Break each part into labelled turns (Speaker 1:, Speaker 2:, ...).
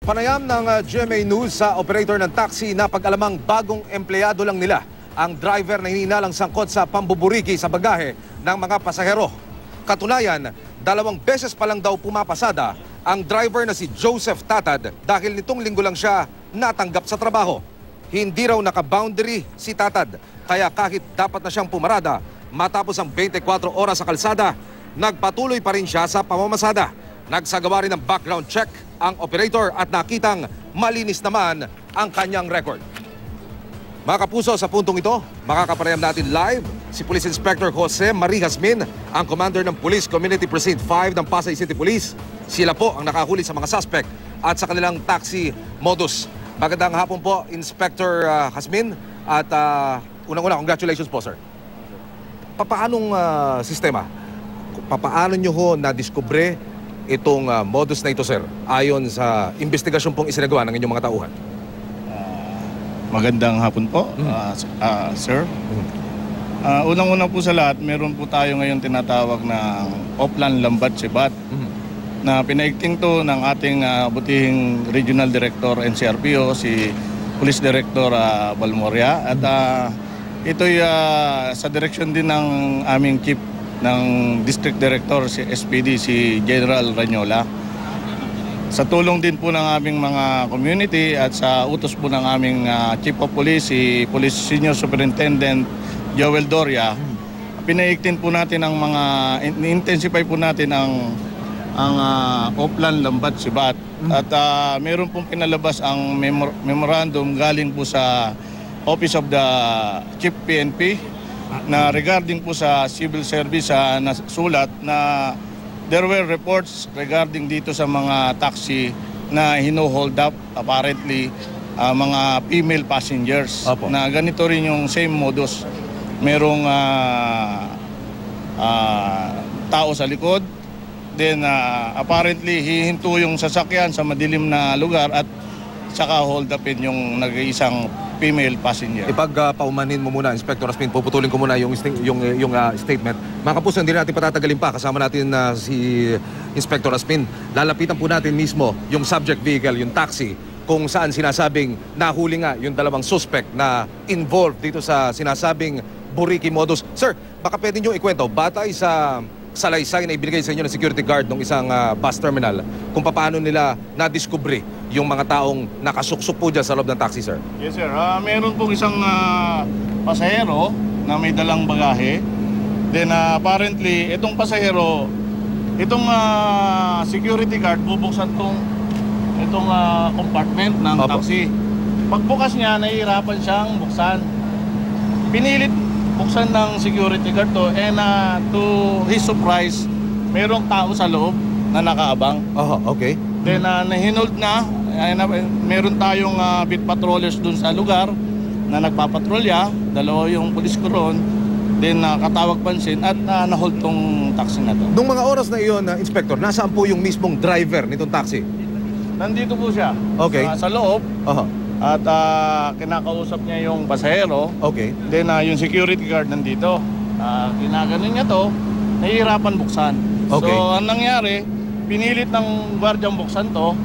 Speaker 1: Panayam ng GMA News sa operator ng taxi na pag-alamang bagong empleyado lang nila ang driver na hininalang sangkot sa pambuburiki sa bagahe ng mga pasahero. Katunayan, 2 beses pa lang daw pumapasada ang driver na si Joseph Tatad dahil nitong linggo lang siya natanggap sa trabaho. Hindi raw naka-boundary si Tatad, kaya kahit dapat na siyang pumarada matapos ang 24 oras sa kalsada, nagpatuloy pa rin siya sa pamamasada. Nagsagawa rin ng background check ang operator at nakitang malinis naman ang kanyang record. Mga kapuso, sa puntong ito, makakapanayam natin live si Police Inspector Jose Marie Jasmin, ang commander ng Police Community Precinct 5 ng Pasay City Police. Sila po ang nakahuli sa mga suspect at sa kanilang taxi modus. Magandang hapon po, Inspector Jasmin, at unang-una, congratulations po, sir. Papaanong sistema? Papaano nyo ho na-discover itong modus na ito, sir, ayon sa investigasyon pong isinagawa ng inyong mga tauhan?
Speaker 2: Magandang hapon po, sir. Unang-una po sa lahat, meron po tayo ngayon tinatawag na Oplan Lambat Sibat na pinaigting to ng ating butihing Regional Director NCRPO, si Police Director Balmoria. At ito'y sa direksyon din ng aming Chief ng District Director, si SPD, si General Ranyola. Sa tulong din po ng aming mga community at sa utos po ng aming Chief of Police, si Police Senior Superintendent Joel Doria, pinaigtin po natin ang mga, intensify po natin ang Oplan Lambat Sibat. At meron pong pinalabas ang memorandum galing po sa Office of the Chief PNP na regarding po sa civil service na sulat na there were reports regarding dito sa mga taxi na hino-hold up apparently mga female passengers. Opo. Na ganito rin yung same modus. Merong tao sa likod, then apparently hihinto yung sasakyan sa madilim na lugar at saka hold upin yung nag-iisang female passenger.
Speaker 1: Ipagpaumanin mo muna, Inspector Jasmin, puputulin ko muna yung statement. Mga kapuso, hindi natin patatagalin pa. Kasama natin si Inspector Jasmin. Lalapitan po natin mismo yung subject vehicle, yung taxi, kung saan sinasabing nahuli nga yung 2 suspect na involved dito sa sinasabing buriki modus. Sir, baka pwede nyo ikwento, batay sa salaysay na ibigay sa inyo ng security guard ng isang bus terminal, kung paano nila na-discover yung mga taong nakasuksok po dyan sa loob ng taxi, sir?
Speaker 2: Yes, sir. Meron pong isang pasahero na may dalang bagahe. Then apparently, itong pasahero, itong security guard, bubuksan itong compartment ng taxi. Pagbukas niya, nahihirapan siyang buksan. Pinilit buksan ng security guard to, and to his surprise, merong tao sa loob na nakaabang.
Speaker 1: Okay.
Speaker 2: Then nahinold na, meron tayong beat patrollers dun sa lugar na nagpapatrolya, 2 yung pulis ko ron, then katawag pansin at nahold tong taxi na to.
Speaker 1: Nung mga oras na iyon, Inspector, nasaan po yung mismong driver nitong taxi?
Speaker 2: Nandito po siya.
Speaker 1: Okay.
Speaker 2: Sa loob. At kinakausap niya yung pasahero.
Speaker 1: Okay.
Speaker 2: Then yung security guard nandito. Ginaganon niya to, nahihirapan buksan.
Speaker 1: Okay.
Speaker 2: So ang nangyari, pinilit ng gwardyang buksan to,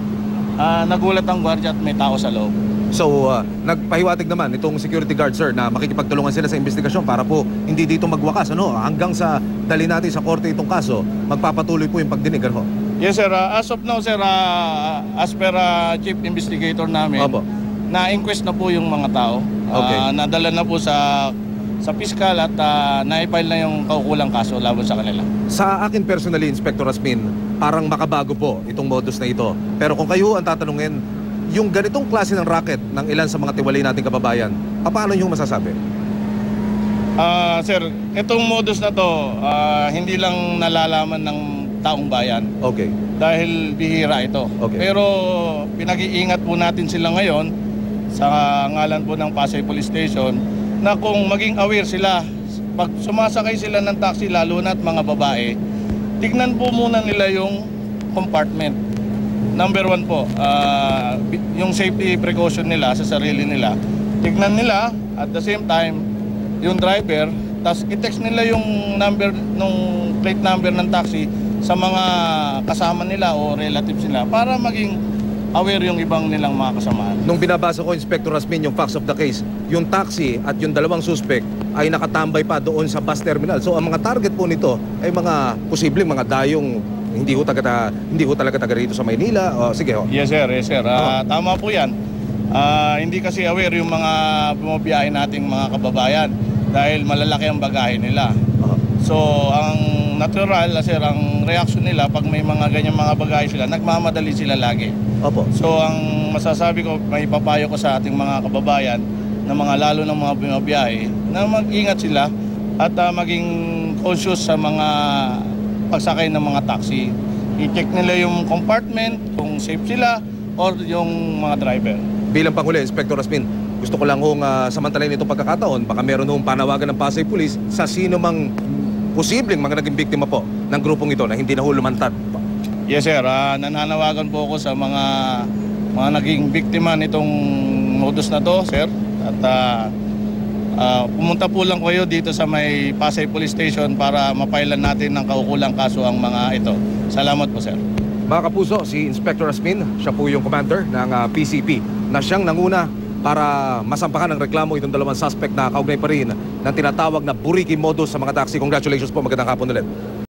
Speaker 2: nagulat ang gwardya at may tao sa loob.
Speaker 1: So nagpahiwatig naman itong security guard, sir, na makikipagtulungan sila sa investigasyon para po hindi dito magwakas, hanggang sa dali natin sa korte itong kaso, magpapatuloy po yung pagdinig,
Speaker 2: Yes, sir. As of now, sir, as per chief investigator namin, na-inquest na po yung mga tao.
Speaker 1: Okay.
Speaker 2: Nadala na po sa piskal at na-file na yung kaukulang kaso laban sa kanila.
Speaker 1: Sa akin personally, Inspector Jasmin, parang makabago po itong modus na ito. Pero kung kayo ang tatanungin, yung ganitong klase ng racket ng ilan sa mga tiwalay nating kababayan, paano nyo masasabi?
Speaker 2: Sir, itong modus na to, hindi lang nalalaman ng taong bayan.
Speaker 1: Okay.
Speaker 2: Dahil bihira ito.
Speaker 1: Okay.
Speaker 2: Pero pinag-iingat po natin sila ngayon sa ngalan po ng Pasay Police Station na kung maging aware sila, pag sumasakay sila ng taxi, lalo na at mga babae, tignan po muna nila yung compartment. Number 1 po, yung safety precaution nila sa sarili nila. Tignan nila at the same time, yung driver, tapos i-text nila yung number, nung plate number ng taxi sa mga kasama nila o relatives nila para maging aware yung ibang nilang mga kasamaan.
Speaker 1: Nung binabasa ko, Inspector Rasmin, yung facts of the case, yung taxi at yung dalawang suspect ay nakatambay pa doon sa bus terminal. So ang mga target po nito ay mga posibleng mga dayong hindi ho talaga taga rito sa Maynila. O, sige ho.
Speaker 2: Yes sir, yes sir. Tama po yan. Hindi kasi aware yung mga bumabiyahe nating mga kababayan dahil malalaki ang bagahe nila. So ang natural, sir, ang reaction nila pag may mga ganyang mga bagahe sila, nagmamadali sila lagi.
Speaker 1: Opo.
Speaker 2: So ang masasabi ko, may papayo ko sa ating mga kababayan na mga lalo ng mga bumabiyahe na mag-ingat sila at maging conscious sa mga pagsakay ng mga taxi. I-check nila yung compartment, kung safe sila or yung mga driver.
Speaker 1: Bilang panghuli, Inspector Rasmin, gusto ko lang hong samantalayin itong pagkakataon. Baka meron hong panawagan ng Pasay Police sa sino mang posibleng mga naging biktima po ng grupong ito na hindi na ho lumantad.
Speaker 2: Yes sir, nananawagan po ako sa mga naging biktima nitong modus na to, sir. At pumunta po lang kayo dito sa may Pasay Police Station para mapailan natin ng kaukulang kaso ang mga ito. Salamat po sir.
Speaker 1: Mga kapuso, si Inspector Rasmin, siya po yung commander ng PCP na siyang nanguna para masampahan ng reklamo itong dalawang suspect na kaugnay pa rin ng tinatawag na buriki modus sa mga taxi. Congratulations po, magandang hapon ulit.